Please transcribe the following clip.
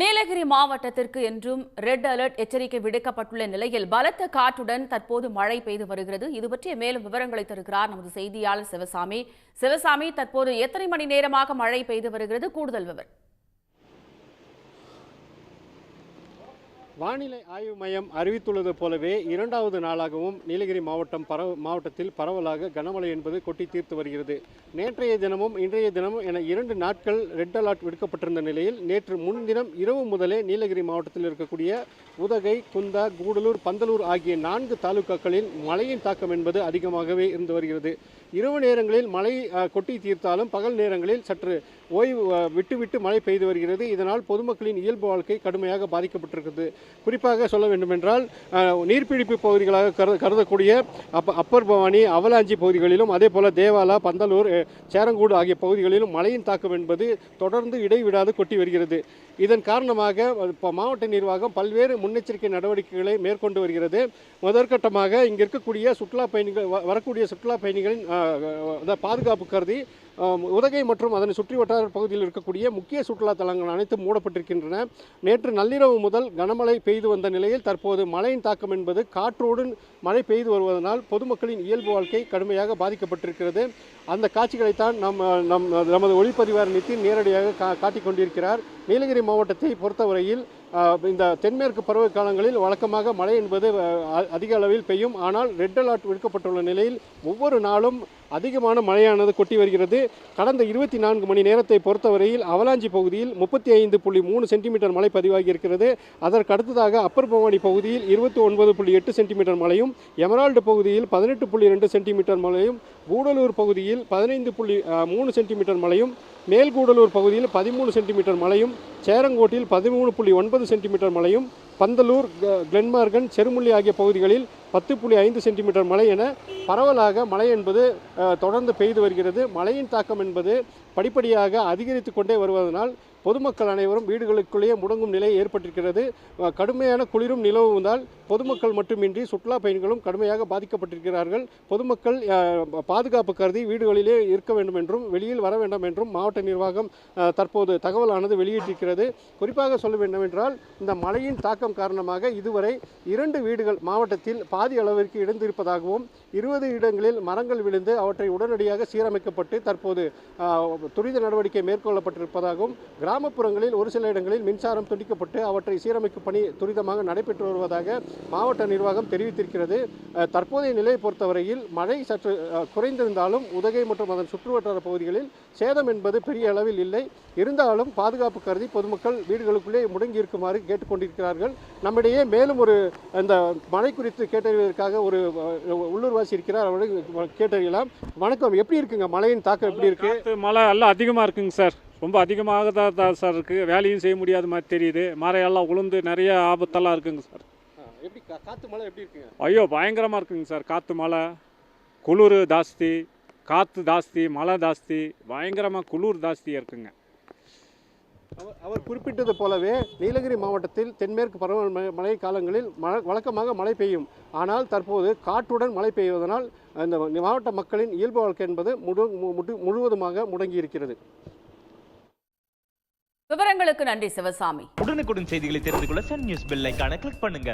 நீலகிரி மாவட்டத்திற்கு என்றும் red alert எச்சரிக்கை விடுக்கப்பட்டுள்ள நிலையில் பலத்த காற்றுடன் தற்போது மழை பெய்து வருகிறது. இது பற்றிய மேலும் விவரங்களை தருகிறார் நமது செய்தியாளர் சிவசாமி. சிவசாமி, தற்போது எத்தனை மணி நேரமாக மழை பெய்து வருகிறது? கூடுதல் விவரம். வானிலை ஆய்வு மையம் அறிவித்துள்ளது போலவே இரண்டாவது நாளாகவும் நீலகிரி மாவட்டத்தில் பரவலாக கனமழை என்பது கொட்டி தீர்த்து வருகிறது. நேற்றைய தினமும் இன்றைய தினமும் என 2 நாட்கள் ரெட் அலர்ட் விடுக்கப்பட்டிருந்த நிலையில் நேற்று முன்தினம் இரவு முதலே நீலகிரி மாவட்டத்தில் இருக்கக்கூடிய உதகை, குந்தா, கூடலூர், பந்தலூர் ஆகிய 4 தாலுகாக்களில் மழையின் தாக்கம் என்பது அதிகமாகவே இருந்து வருகிறது. இரவு நேரங்களில் மழை கொட்டி தீர்த்தாலும் பகல் நேரங்களில் சற்று ஓய்வு விட்டு மழை பெய்து வருகிறது. இதனால் பொதுமக்களின் இயல்பு வாழ்க்கை கடுமையாக பாதிக்கப்பட்டிருக்கிறது. குறிப்பாக சொல்ல வேண்டுமென்றால் நீர்பிடிப்பு பகுதிகளாக கருதக்கூடிய அப்பர் பவானி, அவலாஞ்சி பகுதிகளிலும் அதே போல தேவாலா, பந்தலூர், சேரங்கூடு ஆகிய பகுதிகளிலும் மழையின் தாக்கம் என்பது தொடர்ந்து இடைவிடாது கொட்டி வருகிறது. இதன் காரணமாக மாவட்ட நிர்வாகம் பல்வேறு முன்னெச்சரிக்கை நடவடிக்கைகளை மேற்கொண்டு வருகிறது. முதற்கட்டமாக இங்கே இருக்கக்கூடிய வரக்கூடிய சுற்றுலா பயணிகளின் பாதுகாப்பு கருதி உதகை மற்றும் அதனை சுற்றி வட்டார பகுதியில் இருக்கக்கூடிய முக்கிய சுற்றுலா தலங்கள் அனைத்தும் மூடப்பட்டிருக்கின்றன. நேற்று நள்ளிரவு முதல் கனமழை பெய்து வந்த நிலையில் தற்போது மழையின் தாக்கம் என்பது காற்றோடு மழை பெய்து வருவதனால் பொதுமக்களின் இயல்பு வாழ்க்கை கடுமையாக பாதிக்கப்பட்டிருக்கிறது. அந்த காட்சிகளைத்தான் நமது ஒளிப்பதிவாளர் நிதின் நேரடியாக காட்டிக் கொண்டிருக்கிறார். நீலகிரி மாவட்டத்தை பொறுத்தவரையில் இந்த தென்மேற்கு பருவ காலங்களில் வழக்கமாக மழை என்பது அதிக அளவில் பெய்யும். ஆனால் ரெட் அலர்ட் விடுக்கப்பட்டுள்ள நிலையில் ஒவ்வொரு நாளும் அதிகமான மழையானது கொட்டி வருகிறது. கடந்த 24 மணி நேரத்தை பொறுத்தவரையில் அவலாஞ்சி பகுதியில் 35.3 சென்டிமீட்டர் மழை பதிவாகி இருக்கிறது. அதற்கு அடுத்ததாக அப்பர் பவானி பகுதியில் 29.8 சென்டிமீட்டர் மழையும், எமரால்டு பகுதியில் 18.2 சென்டிமீட்டர் மழையும், கூடலூர் பகுதியில் 15.3 சென்டிமீட்டர் மழையும், மேல்கூடலூர் பகுதியில் 13 சென்டிமீட்டர் மழையும், சேரங்கோட்டில் 13.9 சென்டிமீட்டர் மழையும், பந்தலூர், கிளென்மார்கன், செருமுள்ளி ஆகிய பகுதிகளில் 10.5 சென்டிமீட்டர் மழை என பரவலாக மழை என்பது தொடர்ந்து பெய்து வருகிறது. மழையின் தாக்கம் என்பது படிப்படியாக அதிகரித்து கொண்டே வருவதனால் பொதுமக்கள் அனைவரும் வீடுகளுக்குள்ளேயே முடங்கும் நிலை ஏற்பட்டிருக்கிறது. கடுமையான குளிரும் நிலவுவதால் பொதுமக்கள் மட்டுமின்றி சுற்றுலா பயணிகளும் கடுமையாக பாதிக்கப்பட்டிருக்கிறார்கள். பொதுமக்கள் பாதுகாப்பு கருதி வீடுகளிலே இருக்க வேண்டும் என்றும் வெளியில் வர வேண்டாம் என்றும் மாவட்ட நிர்வாகம் தற்போது தகவலானது வெளியிட்டிருக்கிறது. குறிப்பாக சொல்ல வேண்டும் என்றால் இந்த மழையின் தாக்கம் காரணமாக இதுவரை 2 வீடுகள் மாவட்டத்தில் பாதி அளவிற்கு இழந்திருப்பதாகவும் 20 இடங்களில் மரங்கள் விழுந்து அவற்றை உடனடியாக சீரமைக்கப்பட்டு தற்போது துரித நடவடிக்கை மேற்கொள்ளப்பட்டிருப்பதாகவும், கிராமப்புறங்களில் ஒரு சில இடங்களில் மின்சாரம் துண்டிக்கப்பட்டு அவற்றை சீரமைக்கும் பணி துரிதமாக நடைபெற்று வருவதாக மாவட்ட நிர்வாகம் தெரிவித்திருக்கிறது. தற்போதைய நிலையை பொறுத்தவரையில் மழை சற்று குறைந்திருந்தாலும் உதகை மற்றும் அதன் சுற்றுவட்டார பகுதிகளில் சேதம் என்பது பெரிய அளவில் இல்லை. இருந்தாலும் பாதுகாப்பு கருதி பொதுமக்கள் வீடுகளுக்குள்ளே முடங்கி இருக்குமாறு கேட்டுக்கொண்டிருக்கிறார்கள். நம்மிடையே மேலும் ஒரு இந்த மழை குறித்து கேட்டறிவதற்காக ஒரு உள்ளூர்வாசி இருக்கிறார், அவரை கேட்டறியலாம். வணக்கம், எப்படி இருக்குங்க மழையின் தாக்கம் எப்படி இருக்கு? மழை எல்லாம் அதிகமாக இருக்குங்க சார். ரொம்ப அதிகமாக தான் சார் இருக்குது. வேலையும் செய்ய முடியாத மாதிரி தெரியுது. மழையெல்லாம் உளுந்து நிறைய ஆபத்தெல்லாம் இருக்குங்க சார். எப்படி காற்று மழை எப்படி இருக்குங்க? ஐயோ பயங்கரமாக இருக்குங்க சார். காற்று மழை, குளிர் ஜாஸ்தி, காற்று ஜாஸ்தி, மழை ஜாஸ்தி, பயங்கரமாக குளிர் ஜாஸ்தியாக இருக்குங்க. அவர் குறிப்பிட்டது போலவே நீலகிரி மாவட்டத்தில் தென்மேற்கு பருவ மழை காலங்களில் வழக்கமாக மழை பெய்யும். ஆனால் தற்போது காற்றுடன் மழை பெய்வதனால் இந்த மாவட்ட மக்களின் இயல்பு வாழ்க்கை என்பது முழுவதுமாக முடங்கி இருக்கிறது. விவரங்களுக்கு நன்றி சிவசாமி. உடனுக்குடன் செய்திகளை தெரிந்து கொள்ள சன் நியூஸ் பெல் ஐகானை கிளிக் பண்ணுங்க.